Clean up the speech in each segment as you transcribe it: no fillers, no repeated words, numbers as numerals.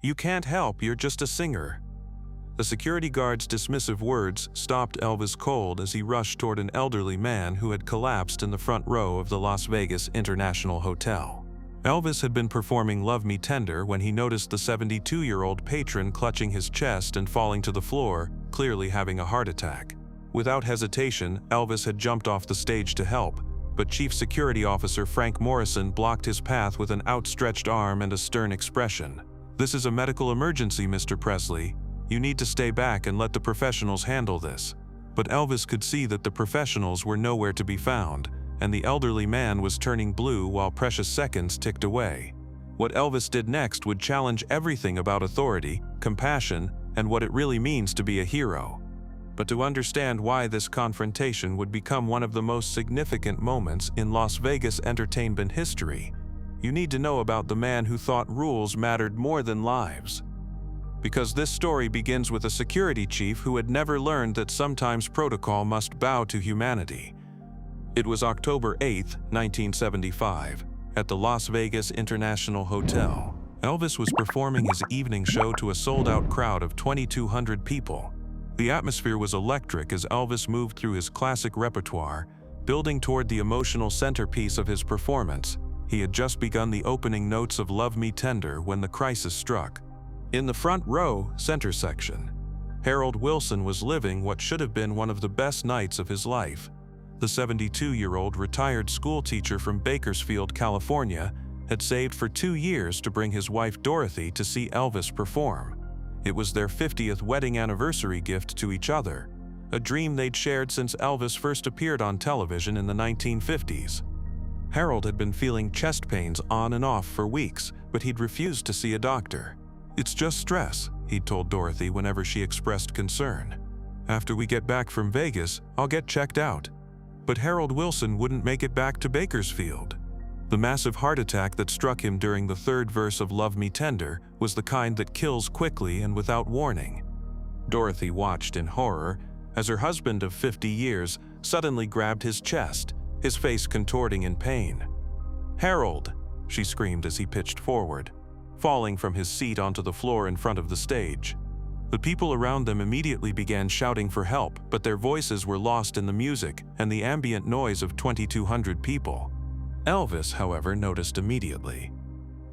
"You can't help, you're just a singer." The security guard's dismissive words stopped Elvis cold as he rushed toward an elderly man who had collapsed in the front row of the Las Vegas International Hotel. Elvis had been performing Love Me Tender when he noticed the 72-year-old patron clutching his chest and falling to the floor, clearly having a heart attack. Without hesitation, Elvis had jumped off the stage to help, but Chief Security Officer Frank Morrison blocked his path with an outstretched arm and a stern expression. "This is a medical emergency, Mr. Presley. You need to stay back and let the professionals handle this." But Elvis could see that the professionals were nowhere to be found, and the elderly man was turning blue while precious seconds ticked away. What Elvis did next would challenge everything about authority, compassion, and what it really means to be a hero. But to understand why this confrontation would become one of the most significant moments in Las Vegas entertainment history, you need to know about the man who thought rules mattered more than lives. Because this story begins with a security chief who had never learned that sometimes protocol must bow to humanity. It was October 8, 1975, at the Las Vegas International Hotel. Elvis was performing his evening show to a sold-out crowd of 2,200 people. The atmosphere was electric as Elvis moved through his classic repertoire, building toward the emotional centerpiece of his performance. He had just begun the opening notes of Love Me Tender when the crisis struck. In the front row, center section, Harold Wilson was living what should have been one of the best nights of his life. The 72-year-old retired schoolteacher from Bakersfield, California, had saved for 2 years to bring his wife Dorothy to see Elvis perform. It was their 50th wedding anniversary gift to each other, a dream they'd shared since Elvis first appeared on television in the 1950s. Harold had been feeling chest pains on and off for weeks, but he'd refused to see a doctor. "It's just stress," he'd told Dorothy whenever she expressed concern. "After we get back from Vegas, I'll get checked out." But Harold Wilson wouldn't make it back to Bakersfield. The massive heart attack that struck him during the third verse of Love Me Tender was the kind that kills quickly and without warning. Dorothy watched in horror as her husband of 50 years suddenly grabbed his chest, his face contorting in pain. "Harold!" she screamed as he pitched forward, falling from his seat onto the floor in front of the stage. The people around them immediately began shouting for help, but their voices were lost in the music and the ambient noise of 2,200 people. Elvis, however, noticed immediately.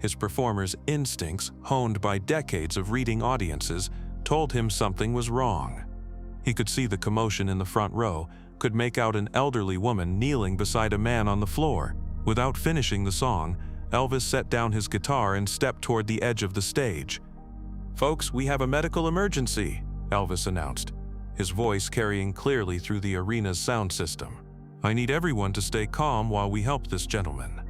His performer's instincts, honed by decades of reading audiences, told him something was wrong. He could see the commotion in the front row, could make out an elderly woman kneeling beside a man on the floor. Without finishing the song, Elvis set down his guitar and stepped toward the edge of the stage. "Folks, we have a medical emergency," Elvis announced, his voice carrying clearly through the arena's sound system. "I need everyone to stay calm while we help this gentleman."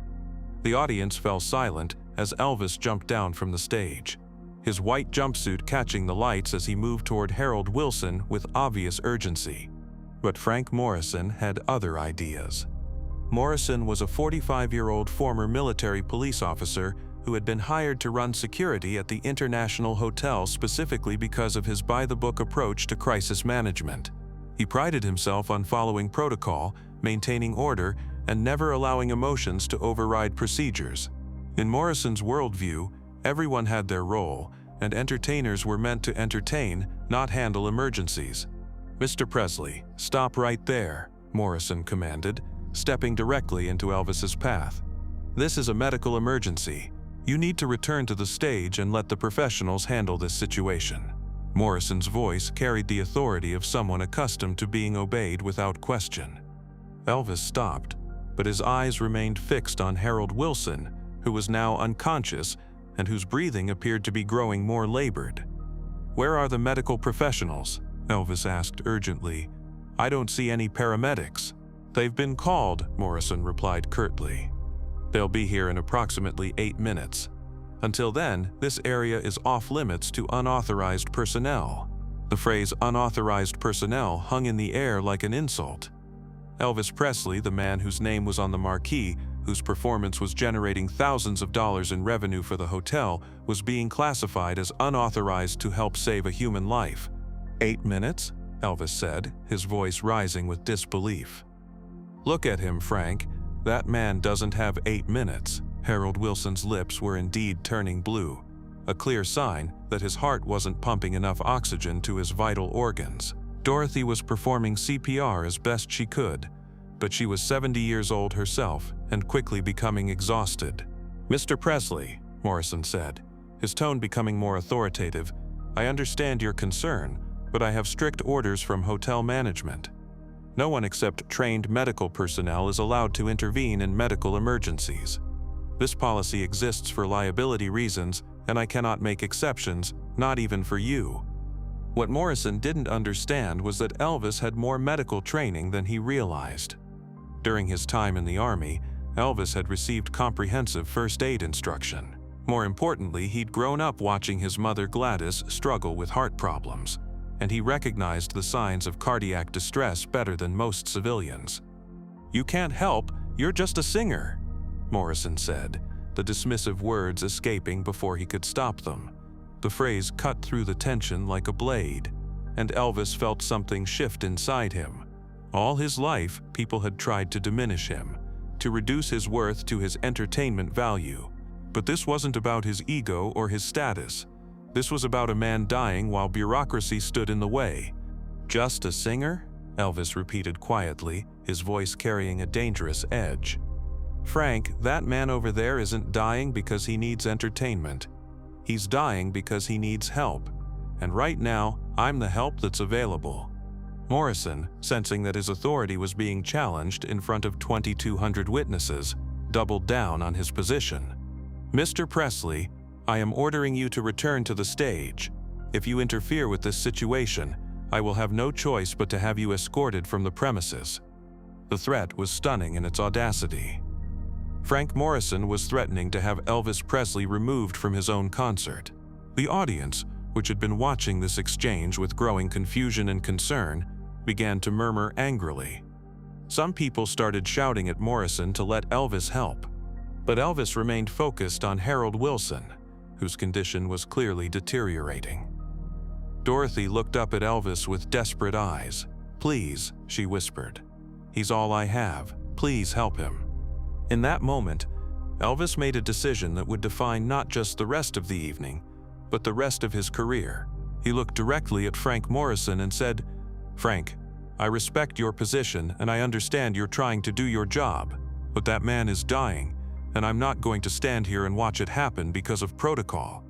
The audience fell silent as Elvis jumped down from the stage, his white jumpsuit catching the lights as he moved toward Harold Wilson with obvious urgency. But Frank Morrison had other ideas. Morrison was a 45-year-old former military police officer who had been hired to run security at the International Hotel specifically because of his by-the-book approach to crisis management. He prided himself on following protocol, maintaining order, and never allowing emotions to override procedures. In Morrison's worldview, everyone had their role, and entertainers were meant to entertain, not handle emergencies. "Mr. Presley, stop right there," Morrison commanded, stepping directly into Elvis's path. "This is a medical emergency. You need to return to the stage and let the professionals handle this situation." Morrison's voice carried the authority of someone accustomed to being obeyed without question. Elvis stopped, but his eyes remained fixed on Harold Wilson, who was now unconscious and whose breathing appeared to be growing more labored. "Where are the medical professionals?" Elvis asked urgently. "I don't see any paramedics." "They've been called," Morrison replied curtly. "They'll be here in approximately 8 minutes. Until then, this area is off-limits to unauthorized personnel." The phrase unauthorized personnel hung in the air like an insult. Elvis Presley, the man whose name was on the marquee, whose performance was generating thousands of dollars in revenue for the hotel, was being classified as unauthorized to help save a human life. 8 minutes? Elvis said, his voice rising with disbelief. "Look at him, Frank. That man doesn't have 8 minutes." Harold Wilson's lips were indeed turning blue. a clear sign that his heart wasn't pumping enough oxygen to his vital organs. Dorothy was performing CPR as best she could, but she was 70 years old herself and quickly becoming exhausted. "Mr. Presley," Morrison said, his tone becoming more authoritative, "I understand your concern, but I have strict orders from hotel management. No one except trained medical personnel is allowed to intervene in medical emergencies. This policy exists for liability reasons, and I cannot make exceptions, not even for you." What Morrison didn't understand was that Elvis had more medical training than he realized. During his time in the Army, Elvis had received comprehensive first aid instruction. More importantly, he'd grown up watching his mother Gladys struggle with heart problems, and he recognized the signs of cardiac distress better than most civilians. "You can't help, you're just a singer," Morrison said, the dismissive words escaping before he could stop them. The phrase cut through the tension like a blade, and Elvis felt something shift inside him. All his life, people had tried to diminish him, to reduce his worth to his entertainment value. But this wasn't about his ego or his status. This was about a man dying while bureaucracy stood in the way. "Just a singer?" Elvis repeated quietly, his voice carrying a dangerous edge. "Frank, that man over there isn't dying because he needs entertainment. He's dying because he needs help. And right now, I'm the help that's available." Morrison, sensing that his authority was being challenged in front of 2,200 witnesses, doubled down on his position. "Mr. Presley, I am ordering you to return to the stage. If you interfere with this situation, I will have no choice but to have you escorted from the premises." The threat was stunning in its audacity. Frank Morrison was threatening to have Elvis Presley removed from his own concert. The audience, which had been watching this exchange with growing confusion and concern, began to murmur angrily. Some people started shouting at Morrison to let Elvis help. But Elvis remained focused on Harold Wilson, whose condition was clearly deteriorating. Dorothy looked up at Elvis with desperate eyes. "Please," she whispered. "He's all I have. Please help him." In that moment, Elvis made a decision that would define not just the rest of the evening, but the rest of his career. He looked directly at Frank Morrison and said, "Frank, I respect your position and I understand you're trying to do your job, but that man is dying, and I'm not going to stand here and watch it happen because of protocol."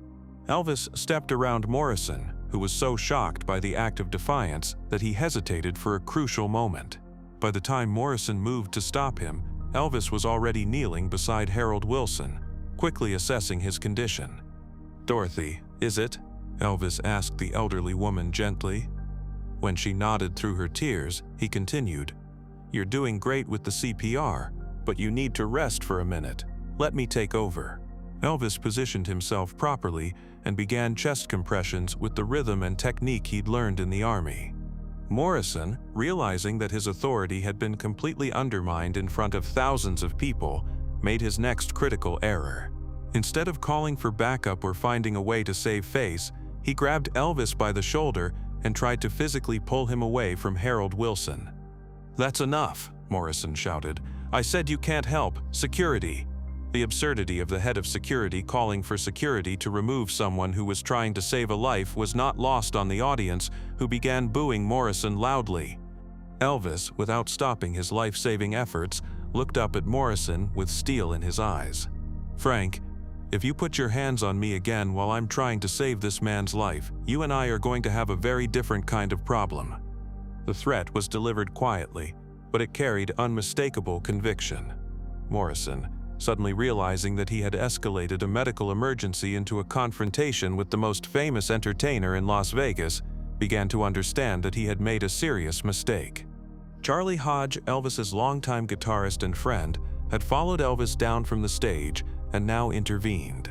Elvis stepped around Morrison, who was so shocked by the act of defiance that he hesitated for a crucial moment. By the time Morrison moved to stop him, Elvis was already kneeling beside Harold Wilson, quickly assessing his condition. "Dorothy, is it?" Elvis asked the elderly woman gently. When she nodded through her tears, he continued, "You're doing great with the CPR, but you need to rest for a minute. Let me take over." Elvis positioned himself properly and began chest compressions with the rhythm and technique he'd learned in the Army. Morrison, realizing that his authority had been completely undermined in front of thousands of people, made his next critical error. Instead of calling for backup or finding a way to save face, he grabbed Elvis by the shoulder and tried to physically pull him away from Harold Wilson. "That's enough," Morrison shouted. "I said you can't help. Security." The absurdity of the head of security calling for security to remove someone who was trying to save a life was not lost on the audience, who began booing Morrison loudly. Elvis, without stopping his life-saving efforts, looked up at Morrison with steel in his eyes. "Frank, if you put your hands on me again while I'm trying to save this man's life, you and I are going to have a very different kind of problem." The threat was delivered quietly, but it carried unmistakable conviction. Morrison, suddenly realizing that he had escalated a medical emergency into a confrontation with the most famous entertainer in Las Vegas, began to understand that he had made a serious mistake. Charlie Hodge, Elvis's longtime guitarist and friend, had followed Elvis down from the stage and now intervened.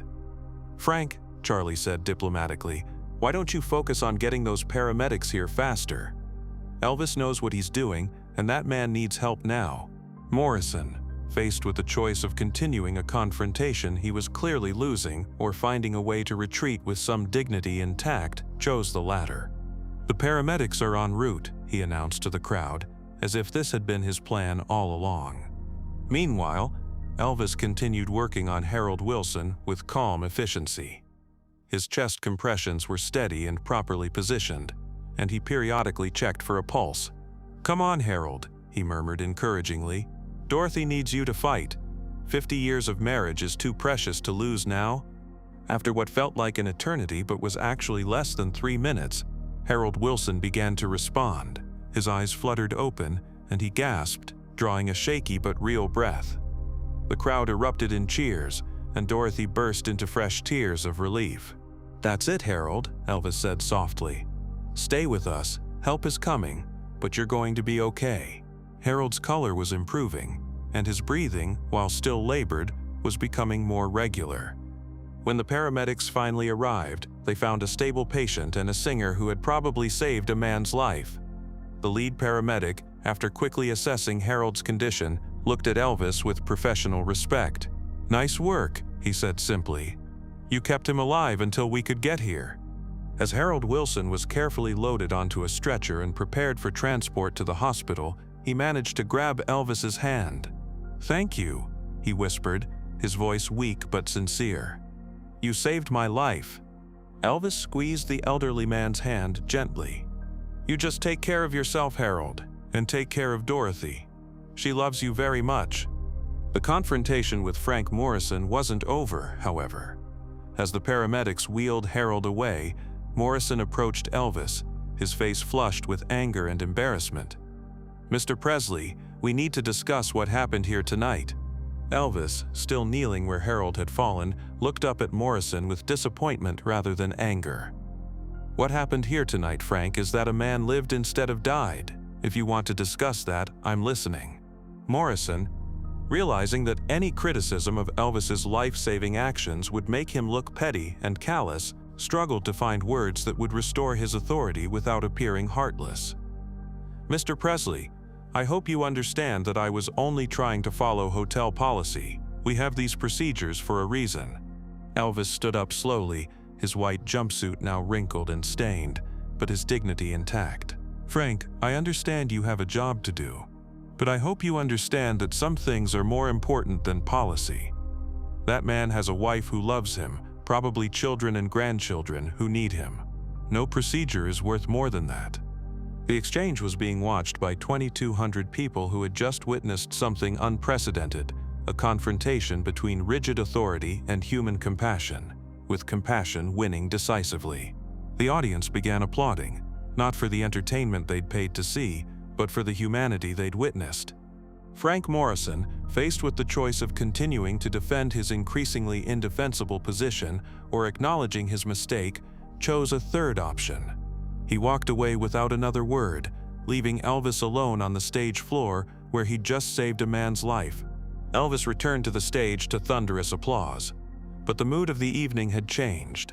"Frank," Charlie said diplomatically, "why don't you focus on getting those paramedics here faster? Elvis knows what he's doing, and that man needs help now." Morrison, faced with the choice of continuing a confrontation he was clearly losing or finding a way to retreat with some dignity intact, chose the latter. "The paramedics are en route," he announced to the crowd, as if this had been his plan all along. Meanwhile, Elvis continued working on Harold Wilson with calm efficiency. His chest compressions were steady and properly positioned, and he periodically checked for a pulse. "Come on, Harold," he murmured encouragingly. "Dorothy needs you to fight. 50 years of marriage is too precious to lose now." After what felt like an eternity but was actually less than 3 minutes, Harold Wilson began to respond. His eyes fluttered open, and he gasped, drawing a shaky but real breath. The crowd erupted in cheers, and Dorothy burst into fresh tears of relief. "That's it, Harold," Elvis said softly. "Stay with us, help is coming, but you're going to be okay." Harold's color was improving, and his breathing, while still labored, was becoming more regular. When the paramedics finally arrived, they found a stable patient and a singer who had probably saved a man's life. The lead paramedic, after quickly assessing Harold's condition, looked at Elvis with professional respect. "Nice work," he said simply. "You kept him alive until we could get here." As Harold Wilson was carefully loaded onto a stretcher and prepared for transport to the hospital, he managed to grab Elvis's hand. "Thank you," he whispered, his voice weak but sincere. "You saved my life." Elvis squeezed the elderly man's hand gently. "You just take care of yourself, Harold, and take care of Dorothy. She loves you very much." The confrontation with Frank Morrison wasn't over, however. As the paramedics wheeled Harold away, Morrison approached Elvis, his face flushed with anger and embarrassment. "Mr. Presley, we need to discuss what happened here tonight." Elvis, still kneeling where Harold had fallen, looked up at Morrison with disappointment rather than anger. "What happened here tonight, Frank, is that a man lived instead of died. If you want to discuss that, I'm listening." Morrison, realizing that any criticism of Elvis's life-saving actions would make him look petty and callous, struggled to find words that would restore his authority without appearing heartless. "Mr. Presley, I hope you understand that I was only trying to follow hotel policy. We have these procedures for a reason." Elvis stood up slowly, his white jumpsuit now wrinkled and stained, but his dignity intact. "Frank, I understand you have a job to do, but I hope you understand that some things are more important than policy. That man has a wife who loves him, probably children and grandchildren who need him. No procedure is worth more than that." The exchange was being watched by 2,200 people who had just witnessed something unprecedented, a confrontation between rigid authority and human compassion, with compassion winning decisively. The audience began applauding, not for the entertainment they'd paid to see, but for the humanity they'd witnessed. Frank Morrison, faced with the choice of continuing to defend his increasingly indefensible position or acknowledging his mistake, chose a third option. He walked away without another word, leaving Elvis alone on the stage floor where he'd just saved a man's life. Elvis returned to the stage to thunderous applause. But the mood of the evening had changed.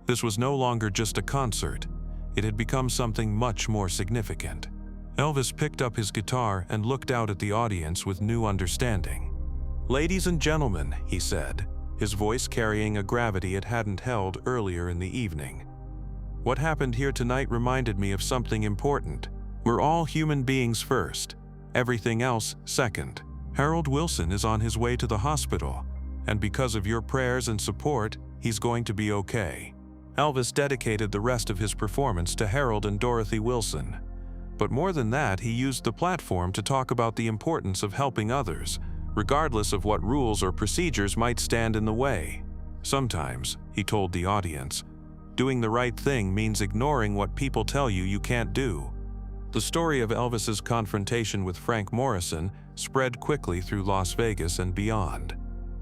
This was no longer just a concert. It had become something much more significant. Elvis picked up his guitar and looked out at the audience with new understanding. "Ladies and gentlemen," he said, his voice carrying a gravity it hadn't held earlier in the evening. "What happened here tonight reminded me of something important. We're all human beings first, everything else second. Harold Wilson is on his way to the hospital, and because of your prayers and support, he's going to be okay." Elvis dedicated the rest of his performance to Harold and Dorothy Wilson. But more than that, he used the platform to talk about the importance of helping others, regardless of what rules or procedures might stand in the way. Sometimes, he told the audience, doing the right thing means ignoring what people tell you you can't do. The story of Elvis's confrontation with Frank Morrison spread quickly through Las Vegas and beyond.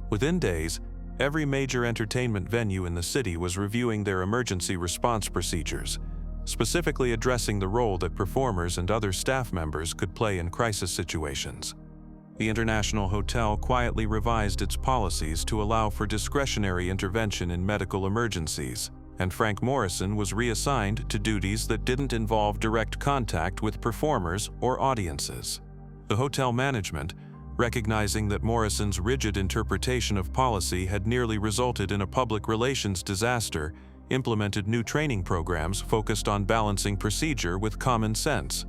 Within days, every major entertainment venue in the city was reviewing their emergency response procedures, specifically addressing the role that performers and other staff members could play in crisis situations. The International Hotel quietly revised its policies to allow for discretionary intervention in medical emergencies, and Frank Morrison was reassigned to duties that didn't involve direct contact with performers or audiences. The hotel management, recognizing that Morrison's rigid interpretation of policy had nearly resulted in a public relations disaster, implemented new training programs focused on balancing procedure with common sense.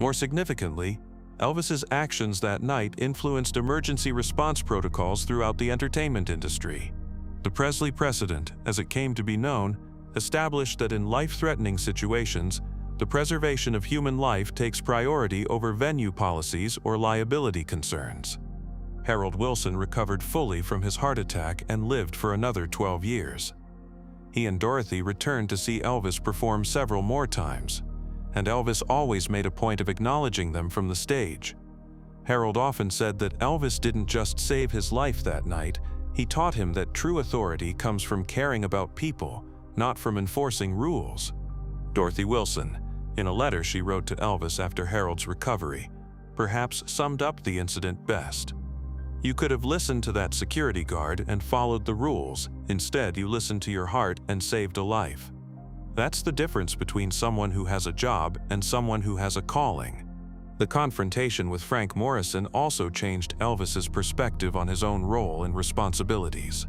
More significantly, Elvis's actions that night influenced emergency response protocols throughout the entertainment industry. The Presley precedent, as it came to be known, established that in life-threatening situations, the preservation of human life takes priority over venue policies or liability concerns. Harold Wilson recovered fully from his heart attack and lived for another 12 years. He and Dorothy returned to see Elvis perform several more times, and Elvis always made a point of acknowledging them from the stage. Harold often said that Elvis didn't just save his life that night, he taught him that true authority comes from caring about people, not from enforcing rules. Dorothy Wilson, in a letter she wrote to Elvis after Harold's recovery, perhaps summed up the incident best. "You could have listened to that security guard and followed the rules. Instead, you listened to your heart and saved a life. That's the difference between someone who has a job and someone who has a calling." The confrontation with Frank Morrison also changed Elvis's perspective on his own role and responsibilities.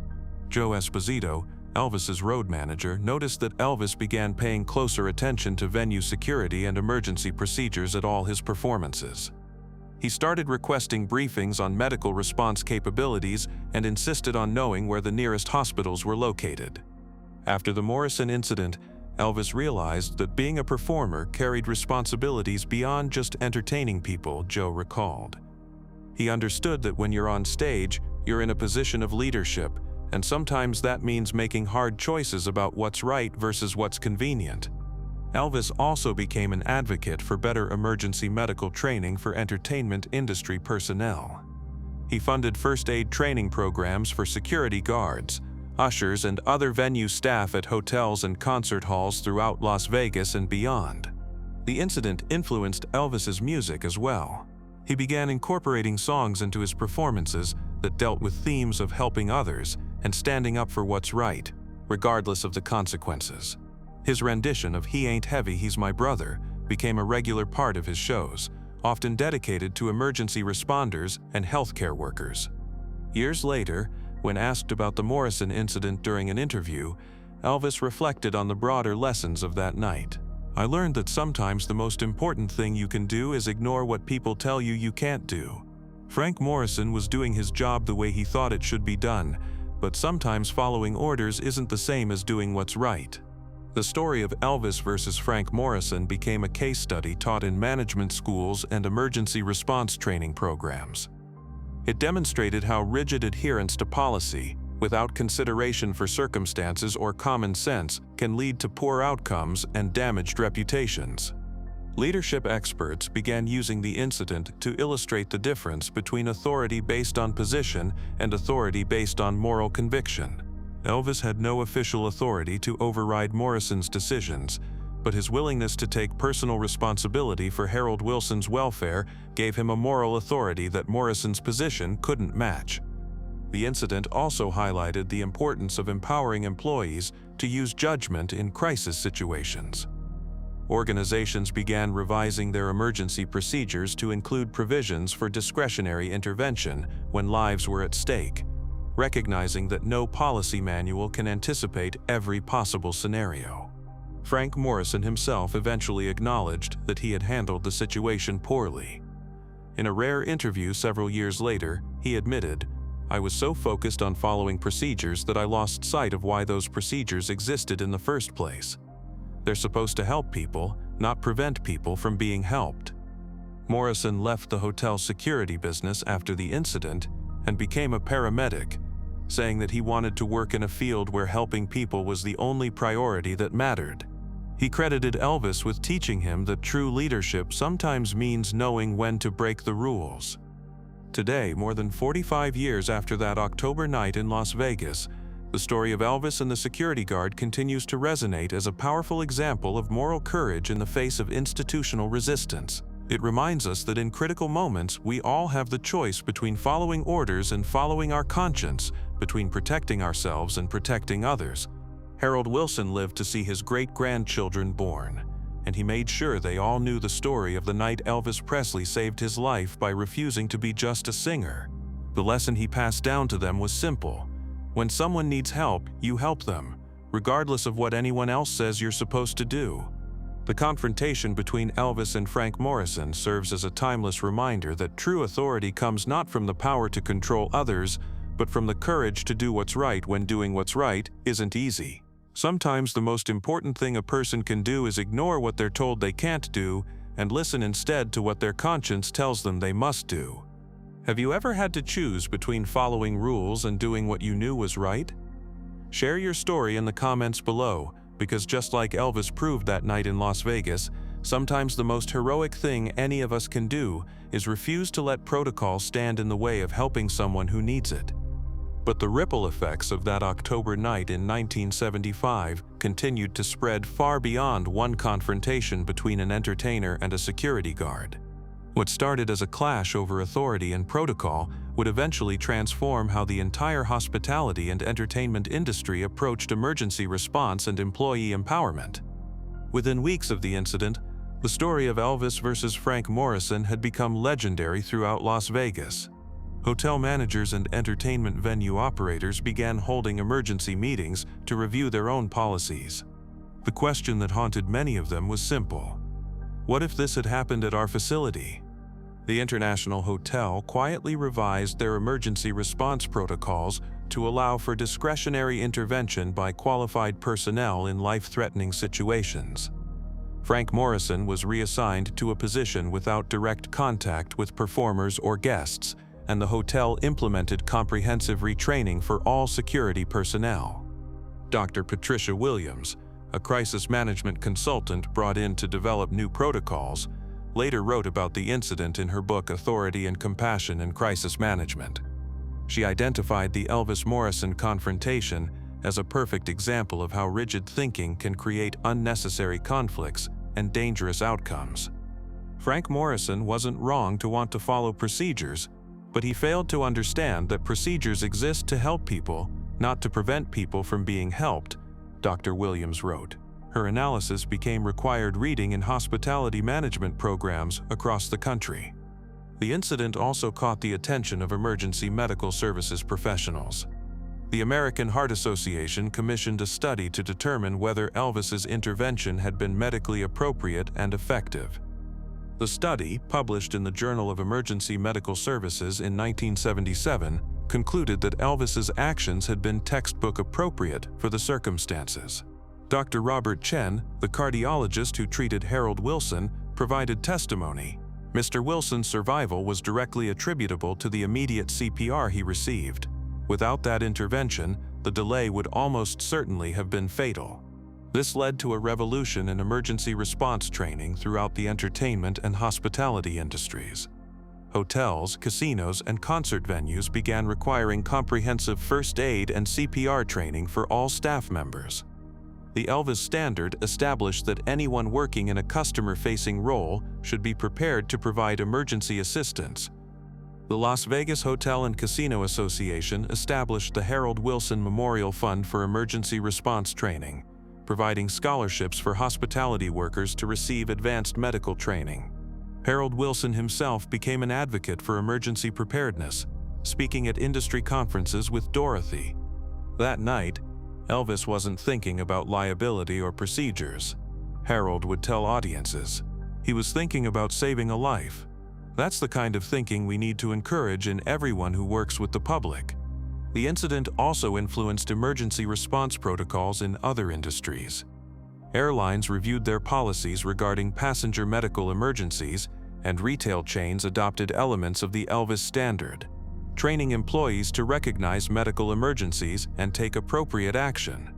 Joe Esposito, Elvis's road manager, noticed that Elvis began paying closer attention to venue security and emergency procedures at all his performances. He started requesting briefings on medical response capabilities and insisted on knowing where the nearest hospitals were located. After the Morrison incident, Elvis realized that being a performer carried responsibilities beyond just entertaining people, Joe recalled. He understood that when you're on stage, you're in a position of leadership, and sometimes that means making hard choices about what's right versus what's convenient. Elvis also became an advocate for better emergency medical training for entertainment industry personnel. He funded first aid training programs for security guards, ushers, and other venue staff at hotels and concert halls throughout Las Vegas and beyond. The incident influenced Elvis's music as well. He began incorporating songs into his performances that dealt with themes of helping others and standing up for what's right, regardless of the consequences. His rendition of "He Ain't Heavy, He's My Brother" became a regular part of his shows, often dedicated to emergency responders and healthcare workers. Years later, when asked about the Morrison incident during an interview, Elvis reflected on the broader lessons of that night. "I learned that sometimes the most important thing you can do is ignore what people tell you you can't do. Frank Morrison was doing his job the way he thought it should be done, but sometimes following orders isn't the same as doing what's right." The story of Elvis versus Frank Morrison became a case study taught in management schools and emergency response training programs. It demonstrated how rigid adherence to policy, without consideration for circumstances or common sense, can lead to poor outcomes and damaged reputations. Leadership experts began using the incident to illustrate the difference between authority based on position and authority based on moral conviction. Elvis had no official authority to override Morrison's decisions, but his willingness to take personal responsibility for Harold Wilson's welfare gave him a moral authority that Morrison's position couldn't match. The incident also highlighted the importance of empowering employees to use judgment in crisis situations. Organizations began revising their emergency procedures to include provisions for discretionary intervention when lives were at stake, recognizing that no policy manual can anticipate every possible scenario. Frank Morrison himself eventually acknowledged that he had handled the situation poorly. In a rare interview several years later, he admitted, "I was so focused on following procedures that I lost sight of why those procedures existed in the first place. They're supposed to help people, not prevent people from being helped." Morrison left the hotel security business after the incident and became a paramedic, saying that he wanted to work in a field where helping people was the only priority that mattered. He credited Elvis with teaching him that true leadership sometimes means knowing when to break the rules. Today, more than 45 years after that October night in Las Vegas, the story of Elvis and the security guard continues to resonate as a powerful example of moral courage in the face of institutional resistance. It reminds us that in critical moments, we all have the choice between following orders and following our conscience, between protecting ourselves and protecting others. Harold Wilson lived to see his great-grandchildren born, and he made sure they all knew the story of the night Elvis Presley saved his life by refusing to be just a singer. The lesson he passed down to them was simple. When someone needs help, you help them, regardless of what anyone else says you're supposed to do. The confrontation between Elvis and Frank Morrison serves as a timeless reminder that true authority comes not from the power to control others, But from the courage to do what's right when doing what's right isn't easy. Sometimes the most important thing a person can do is ignore what they're told they can't do and listen instead to what their conscience tells them they must do. Have you ever had to choose between following rules and doing what you knew was right? Share your story in the comments below, because just like Elvis proved that night in Las Vegas, sometimes the most heroic thing any of us can do is refuse to let protocol stand in the way of helping someone who needs it. But the ripple effects of that October night in 1975 continued to spread far beyond one confrontation between an entertainer and a security guard. What started as a clash over authority and protocol would eventually transform how the entire hospitality and entertainment industry approached emergency response and employee empowerment. Within weeks of the incident, the story of Elvis versus Frank Morrison had become legendary throughout Las Vegas. Hotel managers and entertainment venue operators began holding emergency meetings to review their own policies. The question that haunted many of them was simple: what if this had happened at our facility? The International Hotel quietly revised their emergency response protocols to allow for discretionary intervention by qualified personnel in life-threatening situations. Frank Morrison was reassigned to a position without direct contact with performers or guests, and the hotel implemented comprehensive retraining for all security personnel. Dr. Patricia Williams, a crisis management consultant brought in to develop new protocols, later wrote about the incident in her book Authority and Compassion in Crisis Management. She identified the Elvis Morrison confrontation as a perfect example of how rigid thinking can create unnecessary conflicts and dangerous outcomes. Frank Morrison wasn't wrong to want to follow procedures, but he failed to understand that procedures exist to help people, not to prevent people from being helped, Dr. Williams wrote. Her analysis became required reading in hospitality management programs across the country. The incident also caught the attention of emergency medical services professionals. The American Heart Association commissioned a study to determine whether Elvis's intervention had been medically appropriate and effective. The study, published in the Journal of Emergency Medical Services in 1977, concluded that Elvis's actions had been textbook appropriate for the circumstances. Dr. Robert Chen, the cardiologist who treated Harold Wilson, provided testimony. Mr. Wilson's survival was directly attributable to the immediate CPR he received. Without that intervention, the delay would almost certainly have been fatal. This led to a revolution in emergency response training throughout the entertainment and hospitality industries. Hotels, casinos, and concert venues began requiring comprehensive first aid and CPR training for all staff members. The Elvis Standard established that anyone working in a customer-facing role should be prepared to provide emergency assistance. The Las Vegas Hotel and Casino Association established the Harold Wilson Memorial Fund for Emergency Response Training, providing scholarships for hospitality workers to receive advanced medical training. Harold Wilson himself became an advocate for emergency preparedness, speaking at industry conferences with Dorothy. That night, Elvis wasn't thinking about liability or procedures. Harold would tell audiences. He was thinking about saving a life. That's the kind of thinking we need to encourage in everyone who works with the public. The incident also influenced emergency response protocols in other industries. Airlines reviewed their policies regarding passenger medical emergencies, and retail chains adopted elements of the Elvis Standard, training employees to recognize medical emergencies and take appropriate action.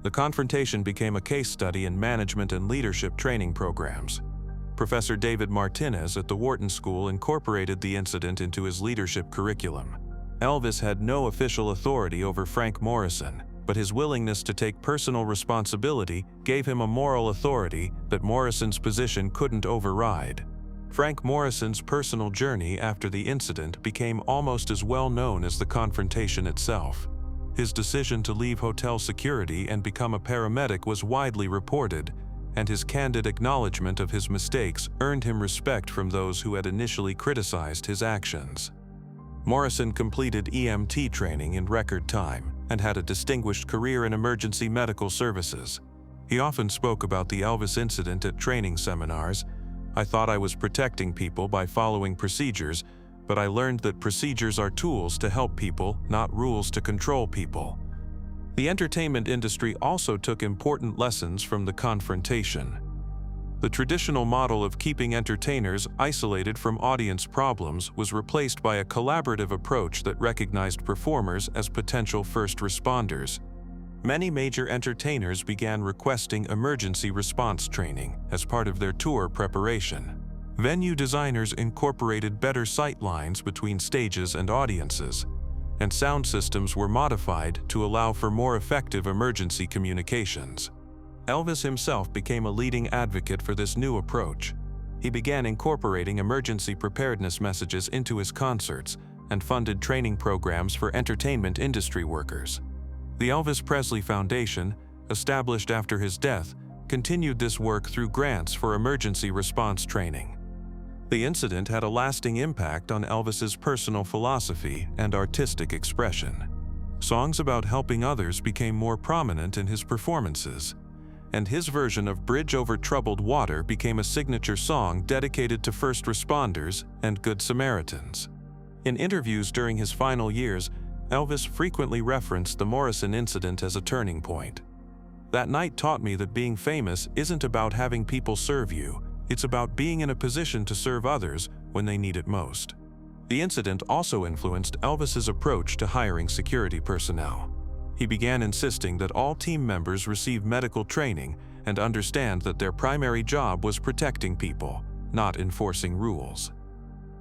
The confrontation became a case study in management and leadership training programs. Professor David Martinez at the Wharton School incorporated the incident into his leadership curriculum. Elvis had no official authority over Frank Morrison, but his willingness to take personal responsibility gave him a moral authority that Morrison's position couldn't override. Frank Morrison's personal journey after the incident became almost as well known as the confrontation itself. His decision to leave hotel security and become a paramedic was widely reported, and his candid acknowledgement of his mistakes earned him respect from those who had initially criticized his actions. Morrison completed EMT training in record time and had a distinguished career in emergency medical services. He often spoke about the Elvis incident at training seminars. "I thought I was protecting people by following procedures, but I learned that procedures are tools to help people, not rules to control people. The entertainment industry also took important lessons from the confrontation. The traditional model of keeping entertainers isolated from audience problems was replaced by a collaborative approach that recognized performers as potential first responders. Many major entertainers began requesting emergency response training as part of their tour preparation. Venue designers incorporated better sight lines between stages and audiences, and sound systems were modified to allow for more effective emergency communications. Elvis himself became a leading advocate for this new approach. He began incorporating emergency preparedness messages into his concerts and funded training programs for entertainment industry workers. The Elvis Presley Foundation, established after his death, continued this work through grants for emergency response training. The incident had a lasting impact on Elvis's personal philosophy and artistic expression. Songs about helping others became more prominent in his performances, and his version of Bridge Over Troubled Water became a signature song dedicated to first responders and Good Samaritans. In interviews during his final years, Elvis frequently referenced the Morrison incident as a turning point. "That night taught me that being famous isn't about having people serve you, it's about being in a position to serve others when they need it most." The incident also influenced Elvis's approach to hiring security personnel. He began insisting that all team members receive medical training and understand that their primary job was protecting people, not enforcing rules.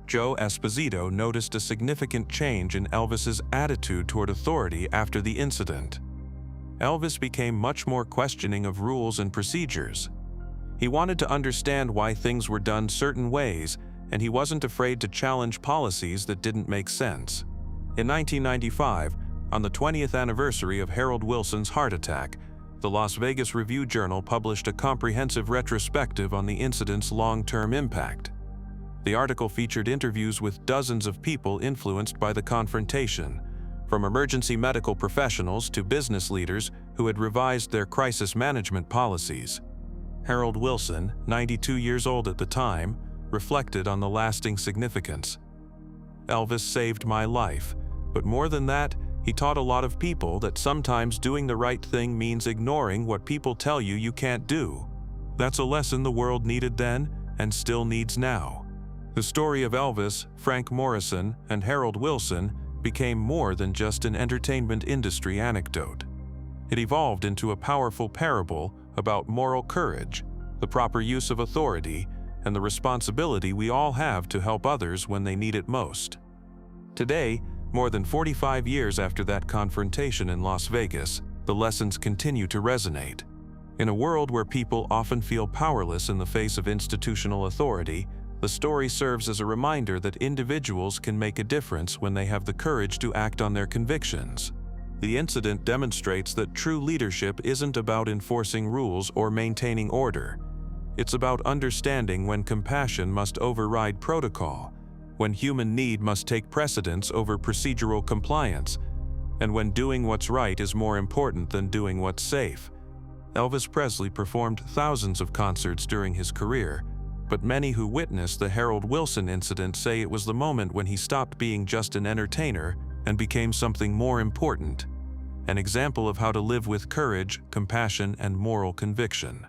Joe Esposito noticed a significant change in Elvis's attitude toward authority after the incident. Elvis became much more questioning of rules and procedures. He wanted to understand why things were done certain ways, and he wasn't afraid to challenge policies that didn't make sense. In 1995, on the 20th anniversary of Harold Wilson's heart attack, the Las Vegas Review-Journal published a comprehensive retrospective on the incident's long-term impact. The article featured interviews with dozens of people influenced by the confrontation, from emergency medical professionals to business leaders who had revised their crisis management policies. Harold Wilson, 92 years old at the time, reflected on the lasting significance. "Elvis saved my life, but more than that, he taught a lot of people that sometimes doing the right thing means ignoring what people tell you you can't do. That's a lesson the world needed then and still needs now." The story of Elvis, Frank Morrison, and Harold Wilson became more than just an entertainment industry anecdote. It evolved into a powerful parable about moral courage, the proper use of authority, and the responsibility we all have to help others when they need it most. Today, more than 45 years after that confrontation in Las Vegas, the lessons continue to resonate. In a world where people often feel powerless in the face of institutional authority, the story serves as a reminder that individuals can make a difference when they have the courage to act on their convictions. The incident demonstrates that true leadership isn't about enforcing rules or maintaining order. It's about understanding when compassion must override protocol, when human need must take precedence over procedural compliance, and when doing what's right is more important than doing what's safe. Elvis Presley performed thousands of concerts during his career, but many who witnessed the Harold Wilson incident say it was the moment when he stopped being just an entertainer and became something more important, an example of how to live with courage, compassion, and moral conviction.